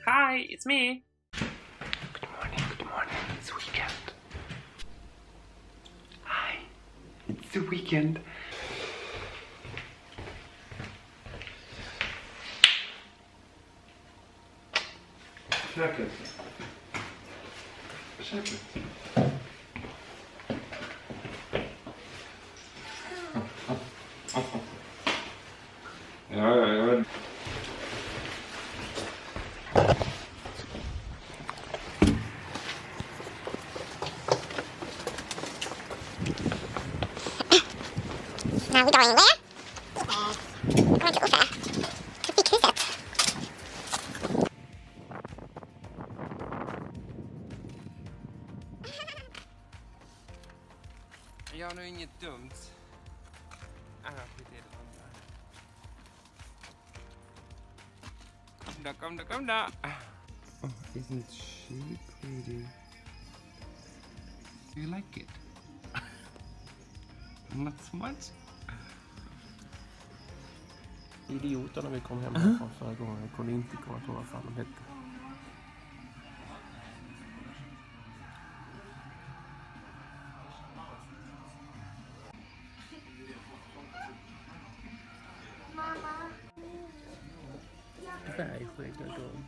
Hi, it's me. Good morning, it's weekend. Hi, it's the weekend. Köket. Köket. Ja. Now we're going where? We're going to Tropikhuset. Jag har nog inget dumt. Kom då. Oh, isn't she pretty? Do you like it? Not so much? Idioterna vi kom hem från förra gången. Jag kunde inte komma på vad fan de hette. Dvärgskägg och dom.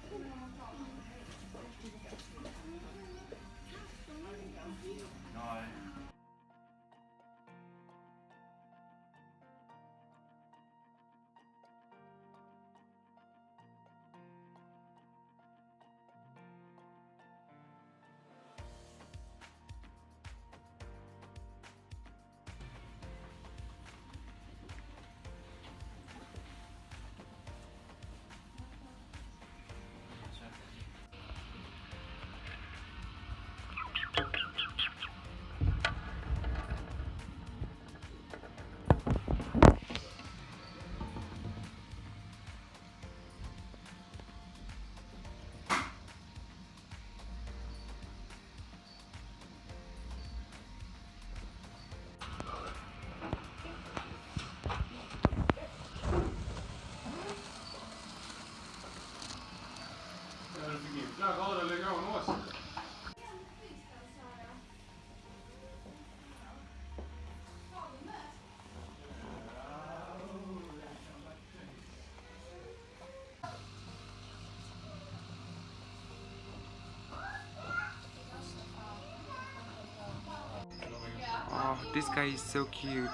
Oh, this guy is so cute.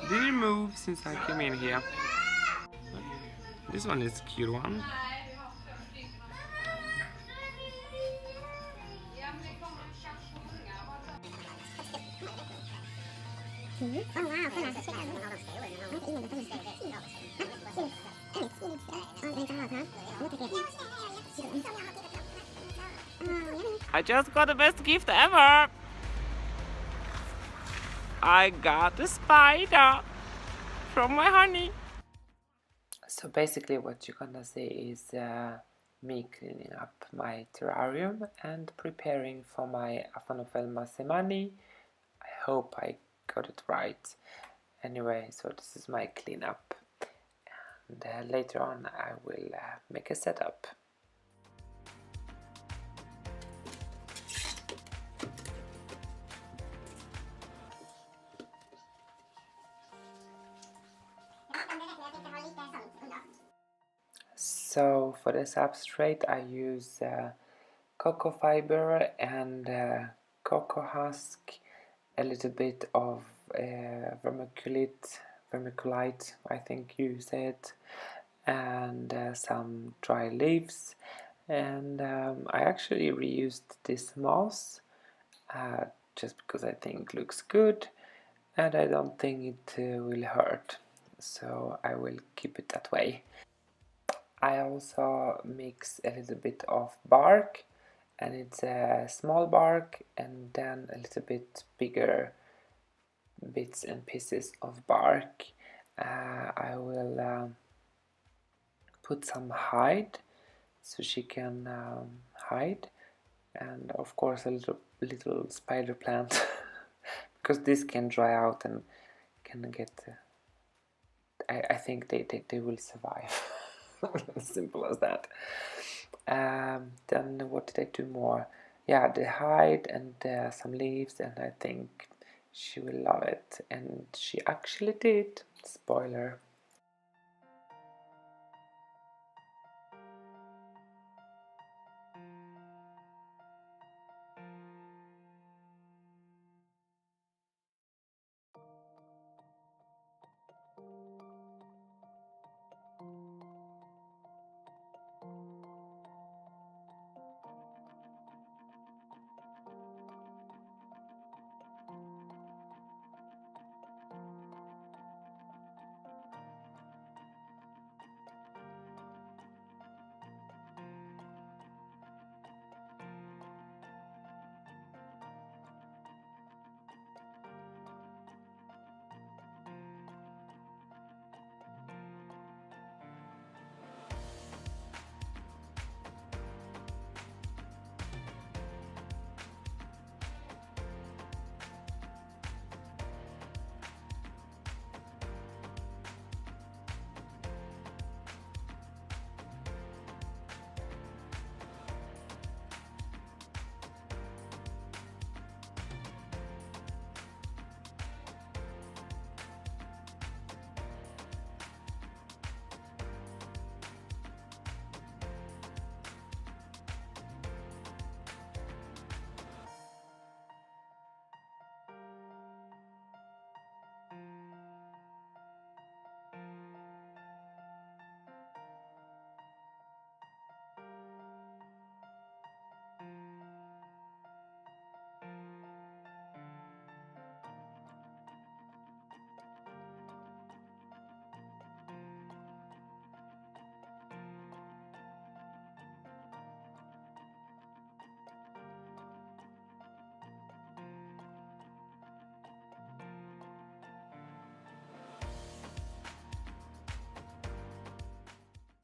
Did he move since I came in here? This one is a cute one. Oh wow, I just got the best gift ever! I got a spider from my honey. So basically what you're gonna see is me cleaning up my terrarium and preparing for my Aphonopelma seemani. I hope I got it right. Anyway, so this is my cleanup, and later on I will make a setup. So for the substrate I use cocoa fiber and cocoa husk, a little bit of vermiculite, I think you said, and some dry leaves. And I actually reused this moss just because I think it looks good and I don't think it will hurt, so I will keep it that way. I also mix a little bit of bark, and it's a small bark and then a little bit bigger bits and pieces of bark. I will put some hide so she can hide, and of course a little spider plant because this can dry out and can get I think they will survive. As simple as that. Then what did I do more? Yeah, the hide and some leaves, and I think she will love it. And she actually did. Spoiler.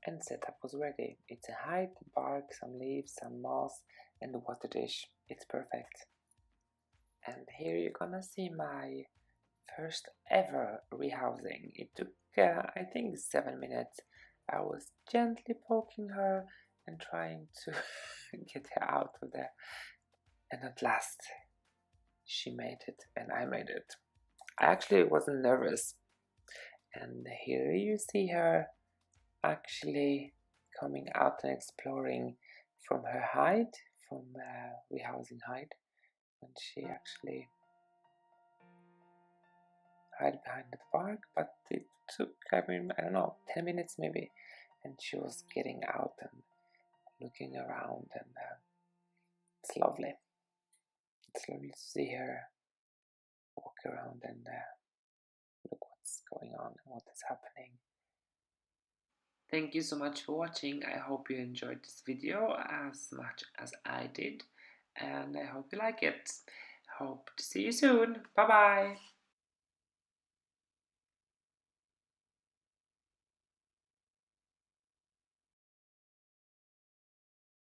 And setup was ready. It's a hide, bark, some leaves, some moss, and a water dish. It's perfect. And here you're gonna see my first ever rehousing. It took, I think, 7 minutes. I was gently poking her and trying to get her out of there. And at last, she made it, and I made it. I actually wasn't nervous. And here you see her actually coming out and exploring from her hide, from rehousing hide, and she actually hide behind the bark, but it took, I don't know, 10 minutes maybe, and she was getting out and looking around, and it's lovely. It's lovely to see her walk around and look what's going on and what is happening. Thank you so much for watching. I hope you enjoyed this video as much as I did, and I hope you like it. Hope to see you soon. Bye bye.